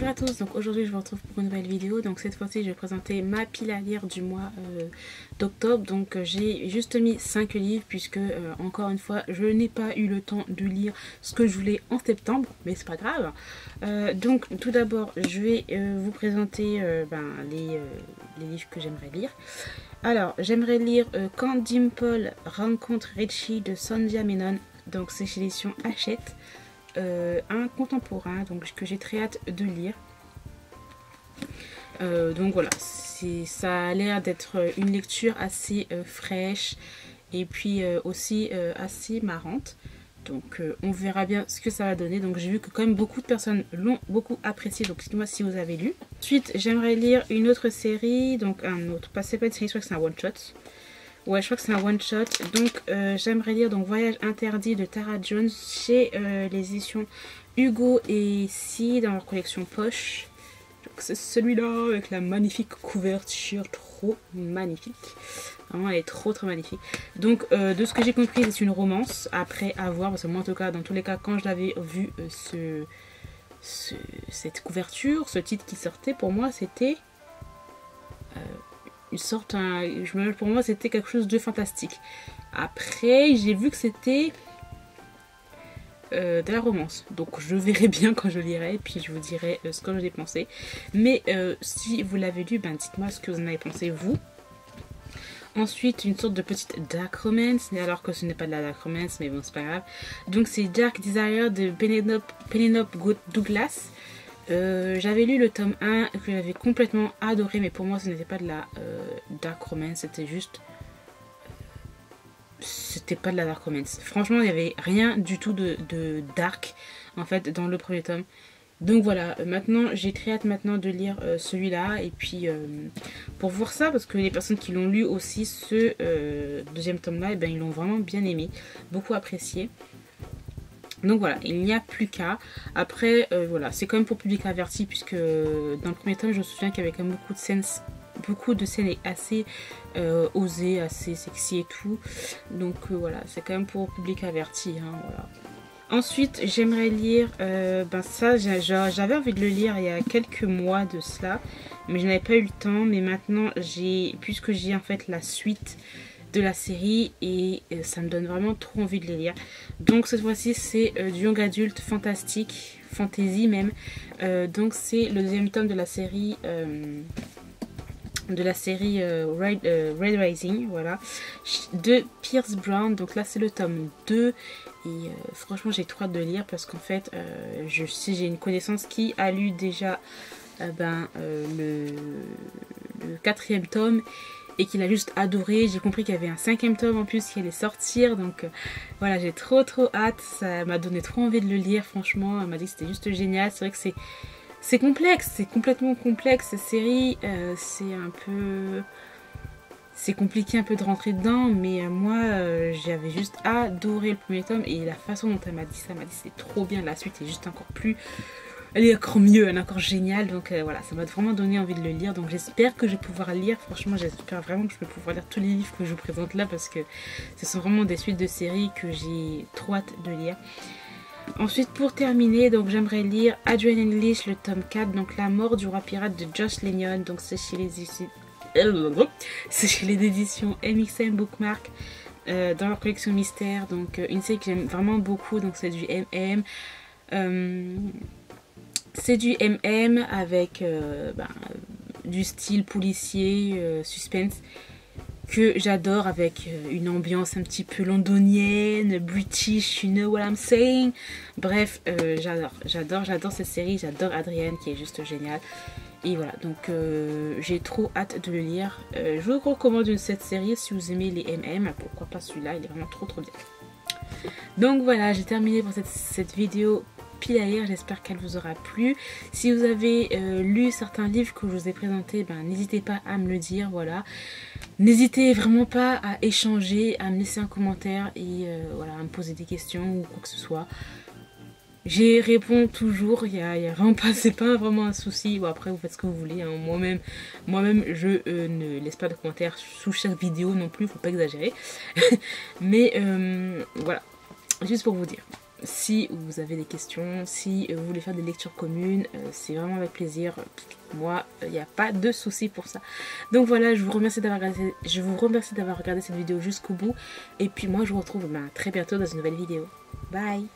Bonjour à tous, donc aujourd'hui je vous retrouve pour une nouvelle vidéo. Donc cette fois-ci je vais présenter ma pile à lire du mois d'octobre. Donc j'ai juste mis 5 livres puisque encore une fois je n'ai pas eu le temps de lire ce que je voulais en septembre, mais c'est pas grave. Donc tout d'abord je vais vous présenter les livres que j'aimerais lire. Alors j'aimerais lire Quand Dimple rencontre Richie de Sandhya Menon, donc c'est chez l'édition Hachette. Un contemporain donc que j'ai très hâte de lire. Donc voilà, ça a l'air d'être une lecture assez fraîche et puis aussi assez marrante. Donc on verra bien ce que ça va donner. Donc j'ai vu que quand même beaucoup de personnes l'ont beaucoup apprécié. Donc dites-moi si vous avez lu. Ensuite j'aimerais lire une autre série, donc un autre, c'est pas une série, je crois que c'est un one shot. Ouais, je crois que c'est un one shot. Donc j'aimerais lire donc Voyage interdit de Tara Jones chez les éditions Hugo et Si dans leur collection poche. Donc c'est celui-là avec la magnifique couverture, trop magnifique. Vraiment elle est trop magnifique. Donc de ce que j'ai compris c'est une romance. Après à voir, parce que moi en tout cas dans tous les cas quand je l'avais vu cette couverture, ce titre qui sortait, pour moi c'était une sorte, pour moi c'était quelque chose de fantastique. Après j'ai vu que c'était de la romance, donc je verrai bien quand je lirai et puis je vous dirai ce que j'en ai pensé. Mais si vous l'avez lu, dites-moi ce que vous en avez pensé vous. Ensuite une sorte de petite dark romance, alors que ce n'est pas de la dark romance, mais bon c'est pas grave. Donc c'est Dark Desire de Penelope Douglas. J'avais lu le tome 1 que j'avais complètement adoré, mais pour moi ce n'était pas de la dark romance, c'était juste c'était pas de la dark romance. Franchement il n'y avait rien du tout de dark en fait dans le premier tome. Donc voilà, maintenant j'ai très hâte maintenant de lire celui-là et puis pour voir ça, parce que les personnes qui l'ont lu aussi ce deuxième tome là, ils l'ont vraiment bien aimé, beaucoup apprécié. Donc voilà, il n'y a plus qu'à. Après, voilà, c'est quand même pour public averti, puisque dans le premier tome, je me souviens qu'il y avait quand même beaucoup de scènes assez osées, assez sexy et tout. Donc voilà, c'est quand même pour public averti, hein, voilà. Ensuite, j'aimerais lire, ça, j'avais envie de le lire il y a quelques mois de cela, mais je n'avais pas eu le temps. Mais maintenant, puisque j'ai en fait la suite de la série et ça me donne vraiment trop envie de les lire. Donc cette fois-ci c'est du young adulte fantastique, fantasy même. Donc c'est le deuxième tome de la série Red Rising, voilà, de Pierce Brown. Donc là c'est le tome 2 et franchement j'ai trop hâte de lire parce qu'en fait j'ai une connaissance qui a lu déjà le quatrième tome et qu'il a juste adoré. J'ai compris qu'il y avait un 5e tome en plus qui allait sortir, donc voilà, j'ai trop hâte. Ça m'a donné trop envie de le lire, franchement. Elle m'a dit que c'était juste génial. C'est vrai que c'est complexe, c'est complètement complexe cette série. C'est compliqué un peu de rentrer dedans, mais moi j'avais juste adoré le premier tome et la façon dont elle m'a dit ça, c'est trop bien. La suite est juste encore plus, elle est encore mieux, elle est encore géniale. Donc voilà, ça m'a vraiment donné envie de le lire. Donc j'espère que je vais pouvoir lire. Franchement, j'espère vraiment que je vais pouvoir lire tous les livres que je vous présente là, parce que ce sont vraiment des suites de séries que j'ai trop hâte de lire. Ensuite, pour terminer, donc j'aimerais lire Adrian English, le tome 4, donc La mort du roi pirate de Josh Lennon. Donc c'est chez les éditions MXM Bookmark. Dans leur collection mystère. Donc une série que j'aime vraiment beaucoup. Donc c'est du MM. C'est du MM avec du style policier, suspense, que j'adore, avec une ambiance un petit peu londonienne, british, you know what I'm saying. Bref, j'adore cette série, j'adore Adrienne qui est juste géniale. Et voilà, donc j'ai trop hâte de le lire. Je vous recommande cette série si vous aimez les MM, pourquoi pas celui-là, il est vraiment trop bien. Donc voilà, j'ai terminé pour cette vidéo pile à lire, j'espère qu'elle vous aura plu. Si vous avez lu certains livres que je vous ai présentés, n'hésitez pas à me le dire, voilà. N'hésitez vraiment pas à échanger, à me laisser un commentaire et voilà, à me poser des questions ou quoi que ce soit. J'y réponds toujours, il y a vraiment pas, c'est pas vraiment un souci. Bon, après vous faites ce que vous voulez, hein. Moi-même je ne laisse pas de commentaires sous chaque vidéo non plus, faut pas exagérer. Mais voilà, juste pour vous dire. si vous avez des questions, si vous voulez faire des lectures communes, c'est vraiment avec plaisir. Moi, il n'y a pas de souci pour ça. Donc voilà, je vous remercie d'avoir regardé cette vidéo jusqu'au bout. Et puis moi, je vous retrouve très bientôt dans une nouvelle vidéo. Bye!